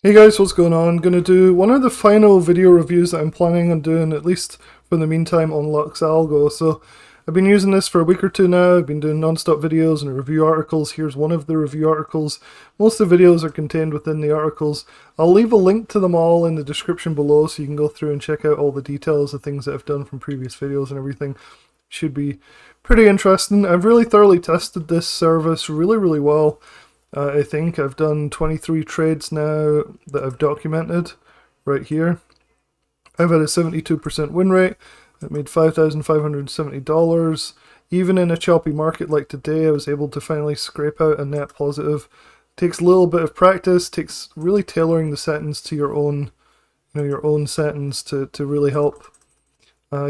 Hey guys, what's going on? I'm going to do one of the final video reviews that I'm planning on doing, at least for the meantime, on LuxAlgo. So I've been using this for a week or two now. I've been doing non-stop videos and review articles. Here's one of the review articles. Most of the videos are contained within the articles. I'll leave a link to them all in the description below so you can go through and check out all the details of things that I've done from previous videos and everything. Should be pretty interesting. I've really thoroughly tested this service really well. I think I've done 23 trades now that I've documented right here. I've had a 72% win rate. That made $5,570. Even in a choppy market like today, I was able to finally scrape out a net positive. Takes a little bit of practice, takes really tailoring the settings to your own, your own settings to really help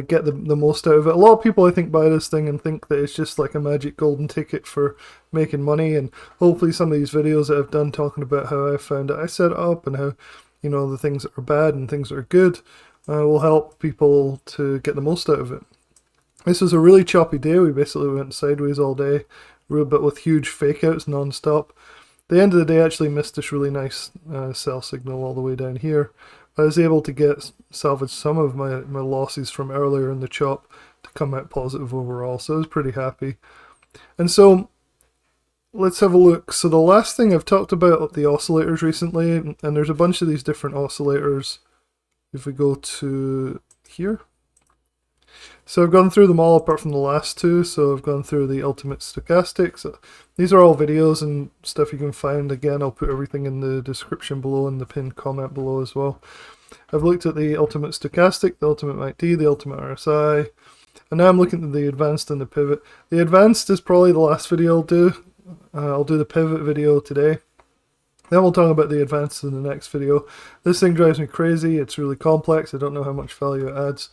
get the most out of it. A lot of people, I think, buy this thing and think that it's just like a magic golden ticket for making money, and hopefully some of these videos that I've done talking about how I found it, I set it up, and how, the things that are bad and things that are good will help people to get the most out of it. This was a really choppy day. We basically went sideways all day, but with huge fake outs non-stop. The end of the day, I actually missed this really nice sell signal all the way down here. I was able to salvage some of my losses from earlier in the chop to come out positive overall, so I was pretty happy. And so let's have a look. So the last thing I've talked about the oscillators recently, and there's a bunch of these different oscillators. If we go to here. So I've gone through them all apart from the last two. So I've gone through the ultimate stochastic. So these are all videos and stuff you can find. Again, I'll put everything in the description below and the pinned comment below as well. I've looked at the ultimate stochastic, the ultimate MACD, the ultimate RSI, and now I'm looking at the advanced and the pivot. The advanced is probably the last video I'll do. I'll do the pivot video today. Then we'll talk about the advanced in the next video. This thing drives me crazy. It's really complex. I don't know how much value it adds.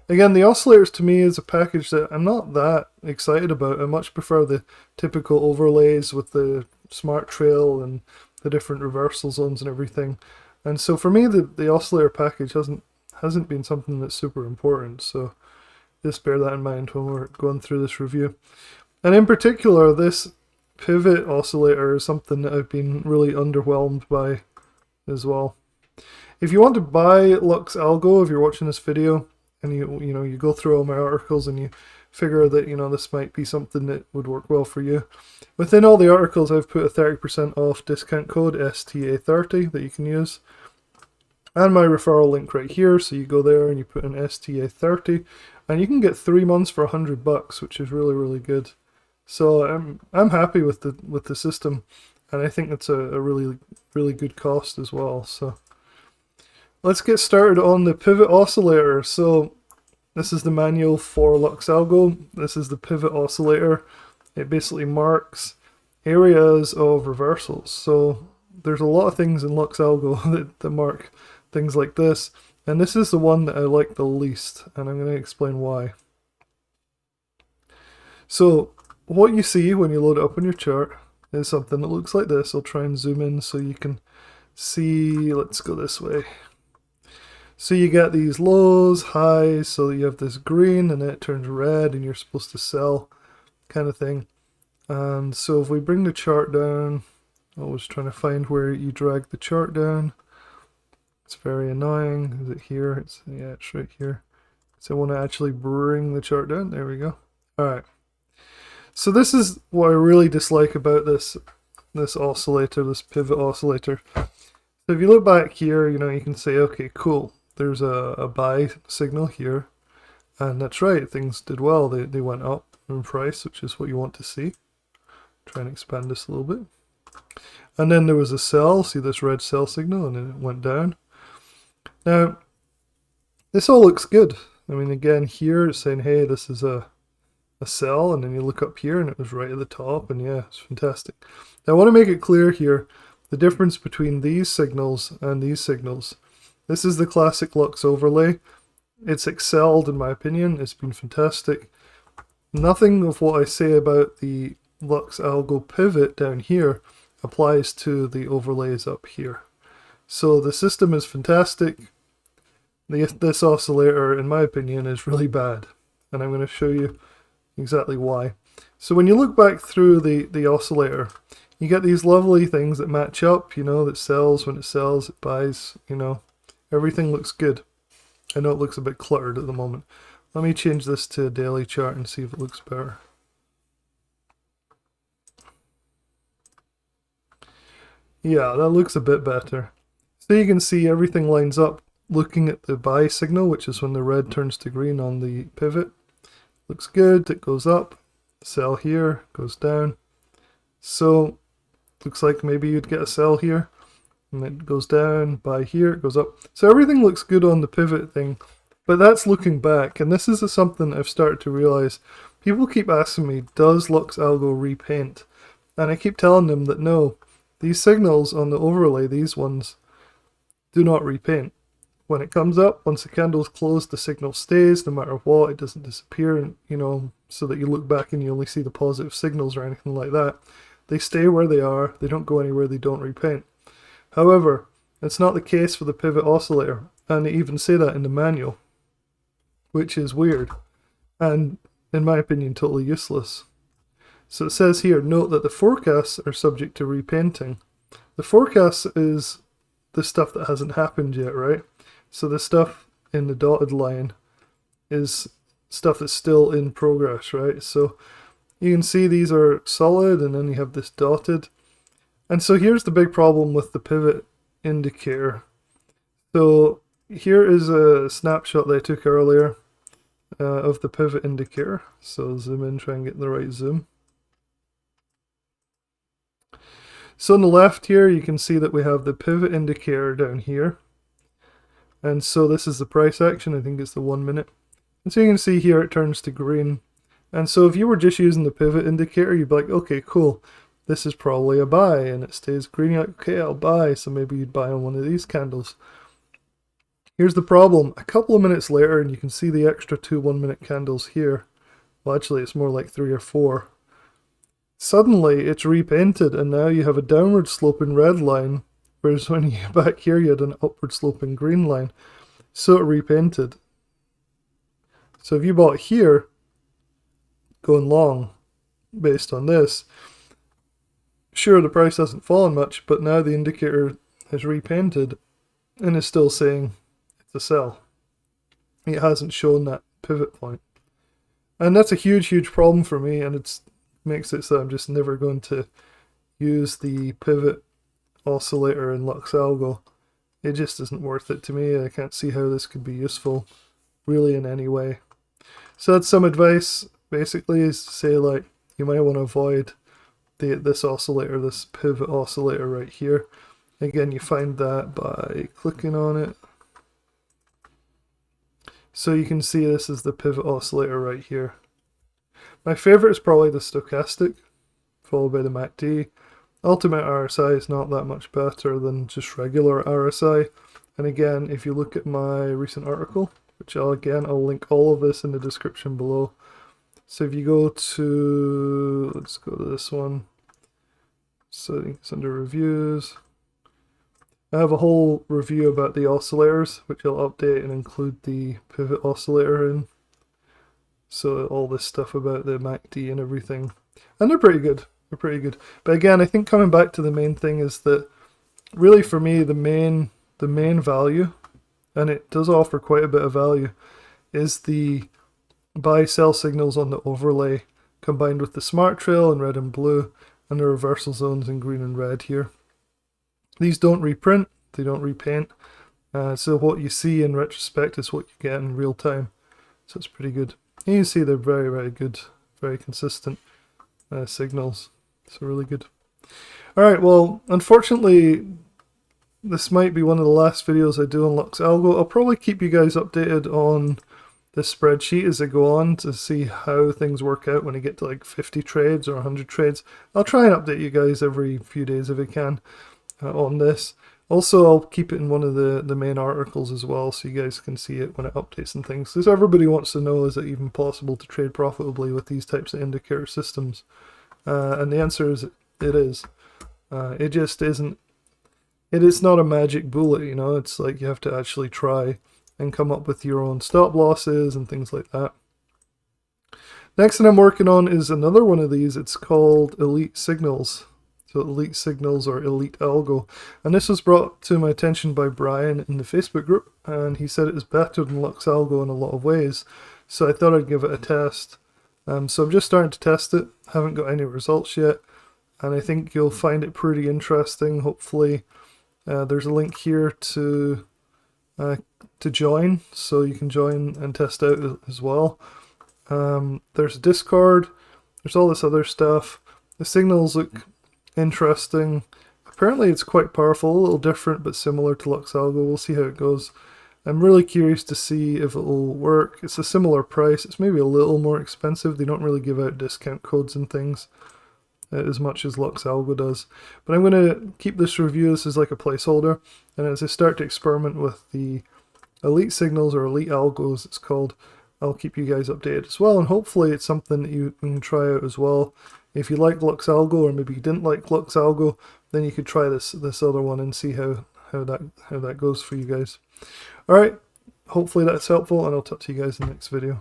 Again, the oscillators to me is a package that I'm not that excited about. I much prefer the typical overlays with the smart trail and the different reversal zones and everything. And so for me, the oscillator package hasn't been something that's super important. So just bear that in mind when we're going through this review. And in particular, this pivot oscillator is something that I've been really underwhelmed by as well. If you want to buy LuxAlgo, if you're watching this video and you go through all my articles and you figure that this might be something that would work well for you, within all the articles I've put a 30% off discount code STA30 that you can use, and my referral link right here. So you go there and you put in STA30 and you can get 3 months for $100, which is really good. So I'm happy with the system, and I think that's a really good cost as well. So let's get started on the pivot oscillator. So this is the manual for LuxAlgo. This is the pivot oscillator. It basically marks areas of reversals. So there's a lot of things in LuxAlgo that mark things like this, and this is the one that I like the least, and I'm going to explain why. So what you see when you load it up on your chart is something that looks like this. I'll try and zoom in so you can see. Let's go this way. So you get these lows, highs, so you have this green and then it turns red and you're supposed to sell kind of thing. And so if we bring the chart down, I was trying to find where you drag the chart down. It's very annoying. Is it here? Yeah, it's right here. So I want to actually bring the chart down. There we go. Alright. So this is what I really dislike about this oscillator, this pivot oscillator. So if you look back here, you can say, okay, cool. There's a buy signal here, and that's right. Things did well. They went up in price, which is what you want to see. Try and expand this a little bit. And then there was a sell. See this red sell signal, and then it went down. Now, this all looks good. I mean, again, here it's saying, hey, this is a sell, and then you look up here and it was right at the top, and yeah, it's fantastic. Now I want to make it clear here the difference between these signals and these signals. This is the classic Lux overlay. It's excelled in my opinion. It's been fantastic. Nothing of what I say about the LuxAlgo pivot down here applies to the overlays up here. So the system is fantastic. This oscillator, in my opinion, is really bad, and I'm going to show you exactly why. So when you look back through the oscillator, you get these lovely things that match up, you know, that sells when it sells, it buys, you know, everything looks good. I know it looks a bit cluttered at the moment. Let me change this to a daily chart and see if it looks better. Yeah, that looks a bit better. So you can see everything lines up looking at the buy signal, which is when the red turns to green on the pivot. Looks good, it goes up, sell here, goes down. So looks like maybe you'd get a sell here, and it goes down, buy here, it goes up. So everything looks good on the pivot thing, but that's looking back, and this is something I've started to realize. People keep asking me, does LuxAlgo repaint? And I keep telling them that no, these signals on the overlay, these ones, do not repaint. When it comes up, once the candle's closed, the signal stays no matter what. It doesn't disappear, and you know, so that you look back and you only see the positive signals or anything like that. They stay where they are. They don't go anywhere. They don't repaint. However, it's not the case for the pivot oscillator, and they even say that in the manual, which is weird and, in my opinion, totally useless. So it says here, note that the forecasts are subject to repainting. The forecast is the stuff that hasn't happened yet, right? So the stuff in the dotted line is stuff that's still in progress, right? So you can see these are solid, and then you have this dotted. And so here's the big problem with the pivot indicator. So here is a snapshot that I took earlier of the pivot indicator. So zoom in, try and get the right zoom. So on the left here, you can see that we have the pivot indicator down here. And so this is the price action. I think it's the 1 minute. And so you can see here it turns to green. And so if you were just using the pivot indicator, you'd be like, okay, cool. This is probably a buy, and it stays green. You're like, okay, I'll buy. So maybe you'd buy on one of these candles. Here's the problem. A couple of minutes later, and you can see the extra 2 1-minute candles here. Well, actually, it's more like 3 or 4. Suddenly, it's repainted, and now you have a downward sloping red line, whereas when you get back here, you had an upward sloping green line. So it repainted. So if you bought here, going long, based on this, sure, the price hasn't fallen much, but now the indicator has repainted and is still saying it's a sell. It hasn't shown that pivot point. And that's a huge, huge problem for me, and it makes it so I'm just never going to use the pivot oscillator in LuxAlgo. It just isn't worth it to me. I can't see how this could be useful really in any way. So that's some advice, basically, is to say, like, you might want to avoid this oscillator, this pivot oscillator right here. Again, you find that by clicking on it. So you can see this is the pivot oscillator right here. My favorite is probably the stochastic, followed by the MACD. Ultimate RSI is not that much better than just regular RSI. And again, if you look at my recent article, which I'll link all of this in the description below. So if you go to, let's go to this one. So I think it's under reviews. I have a whole review about the oscillators, which I'll update and include the pivot oscillator in. So all this stuff about the MACD and everything. And they're pretty good. They're pretty good. But again, I think coming back to the main thing is that really for me the main value, and it does offer quite a bit of value, is the buy sell signals on the overlay combined with the smart trail in red and blue and the reversal zones in green and red here. These don't reprint, they don't repaint, so what you see in retrospect is what you get in real time. So it's pretty good. And you can see they're very, very good, very consistent signals. So really good. Alright, well, unfortunately, this might be one of the last videos I do on LuxAlgo. I'll probably keep you guys updated on this spreadsheet as I go on to see how things work out when I get to like 50 trades or 100 trades. I'll try and update you guys every few days if I can on this. Also, I'll keep it in one of the main articles as well so you guys can see it when it updates and things. Because everybody wants to know, is it even possible to trade profitably with these types of indicator systems? And the answer is it is. It just isn't. It is not a magic bullet, you know. It's like you have to actually try and come up with your own stop losses and things like that. Next thing I'm working on is another one of these. It's called Elite Signals. So elite signals or elite algo. And this was brought to my attention by Brian in the Facebook group, and he said it is better than LuxAlgo in a lot of ways. So I thought I'd give it a test. So I'm just starting to test it, haven't got any results yet, and I think you'll find it pretty interesting. Hopefully there's a link here to join, so you can join and test out as well. There's Discord, there's all this other stuff. The signals look interesting. Apparently it's quite powerful, a little different but similar to LuxAlgo. We'll see how it goes. I'm really curious to see if it'll work. It's a similar price. It's maybe a little more expensive. They don't really give out discount codes and things as much as LuxAlgo does. But I'm going to keep this review. This is like a placeholder. And as I start to experiment with the elite signals or elite algos, it's called, I'll keep you guys updated as well. And hopefully it's something that you can try out as well. If you like LuxAlgo, or maybe you didn't like LuxAlgo, then you could try this other one and see how that goes for you guys. Alright, hopefully that's helpful, and I'll talk to you guys in the next video.